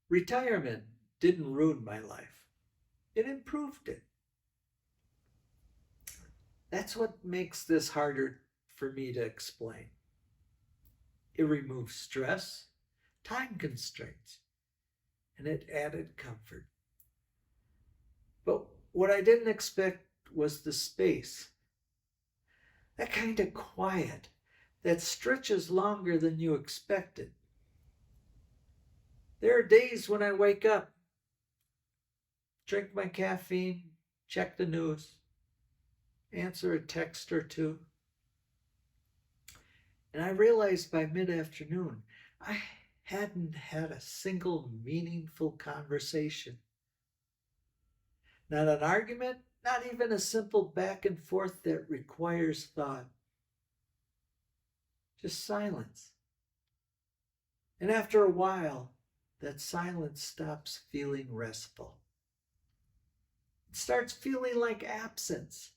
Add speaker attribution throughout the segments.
Speaker 1: Retirement didn't ruin my life, it improved it. That's what makes this harder for me to explain. It removes stress, time constraints, and it added comfort. But what I didn't expect was the space, that kind of quiet that stretches longer than you expected. There are days when I wake up, drink my caffeine, check the news, answer a text or two, and I realized by mid afternoon I hadn't had a single meaningful conversation. Not an argument, not even a simple back and forth that requires thought. Just silence. And after a while, that silence stops feeling restful. It starts feeling like absence.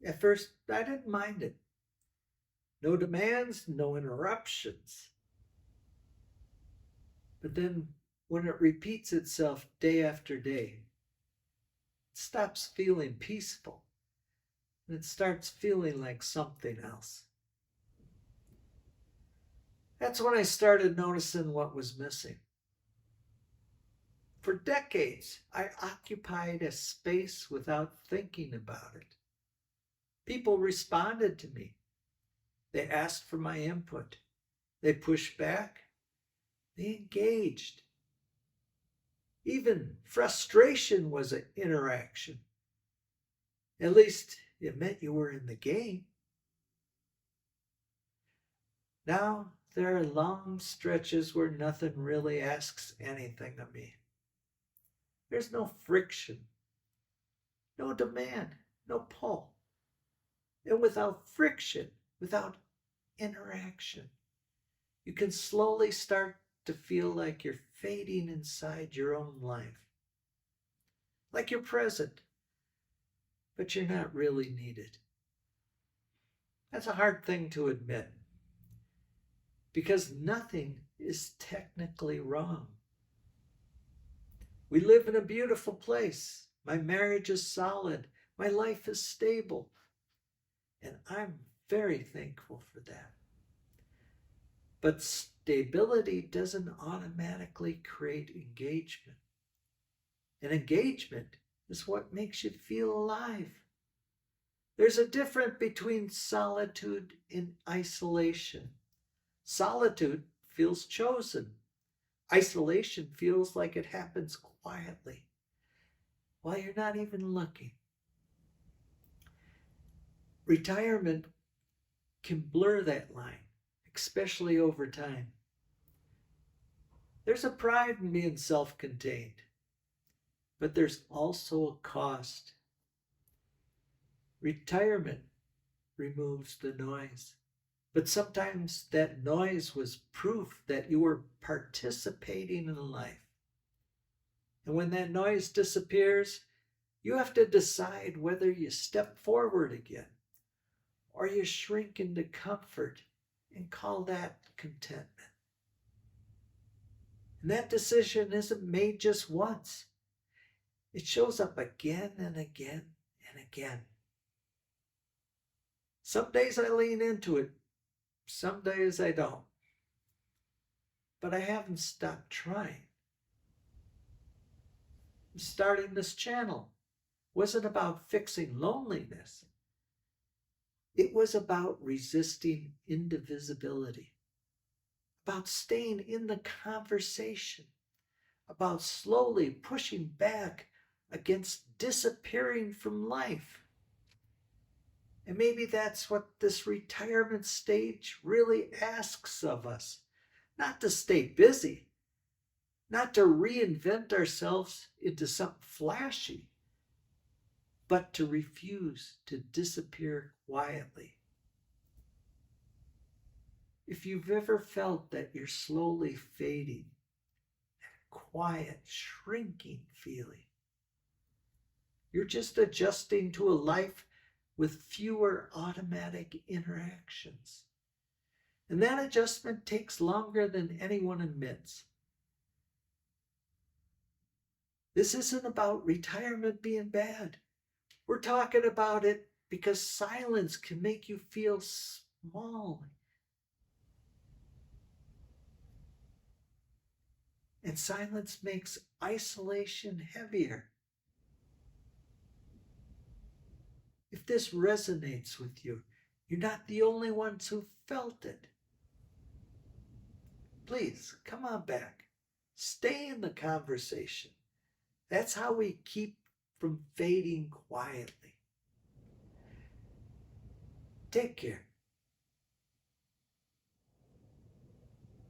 Speaker 1: At first, I didn't mind it. No demands, no interruptions. But then, when it repeats itself day after day, it stops feeling peaceful and it starts feeling like something else. That's when I started noticing what was missing. For decades, I occupied a space without thinking about it. People responded to me. They asked for my input. They pushed back. They engaged. Even frustration was an interaction. At least it meant you were in the game. Now there are long stretches where nothing really asks anything of me. There's no friction, no demand, no pull. And without friction, without interaction, you can slowly start to feel like you're fading inside your own life. Like you're present, but you're not really needed. That's a hard thing to admit because nothing is technically wrong. We live in a beautiful place. My marriage is solid. My life is stable. And I'm very thankful for that. But stability doesn't automatically create engagement. And engagement is what makes you feel alive. There's a difference between solitude and isolation. Solitude feels chosen. Isolation feels like it happens quietly while you're not even looking. Retirement can blur that line, especially over time. There's a pride in being self contained, but there's also a cost. Retirement removes the noise, but sometimes that noise was proof that you were participating in life. And when that noise disappears, you have to decide whether you step forward again or you shrink into comfort and call that contentment. And that decision isn't made just once. It shows up again and again and again. Some days I lean into it, some days I don't. But I haven't stopped trying. Starting this channel wasn't about fixing loneliness. It was about resisting indivisibility, about staying in the conversation, about slowly pushing back against disappearing from life. And maybe that's what this retirement stage really asks of us. Not to stay busy, not to reinvent ourselves into something flashy, but to refuse to disappear quietly. If you've ever felt that you're slowly fading, that quiet, shrinking feeling, you're just adjusting to a life with fewer automatic interactions. And that adjustment takes longer than anyone admits. This isn't about retirement being bad. We're talking about it because silence can make you feel small. And silence makes isolation heavier. If this resonates with you, you're not the only ones who felt it. Please come on back. Stay in the conversation. That's how we keep from fading quietly. Take care.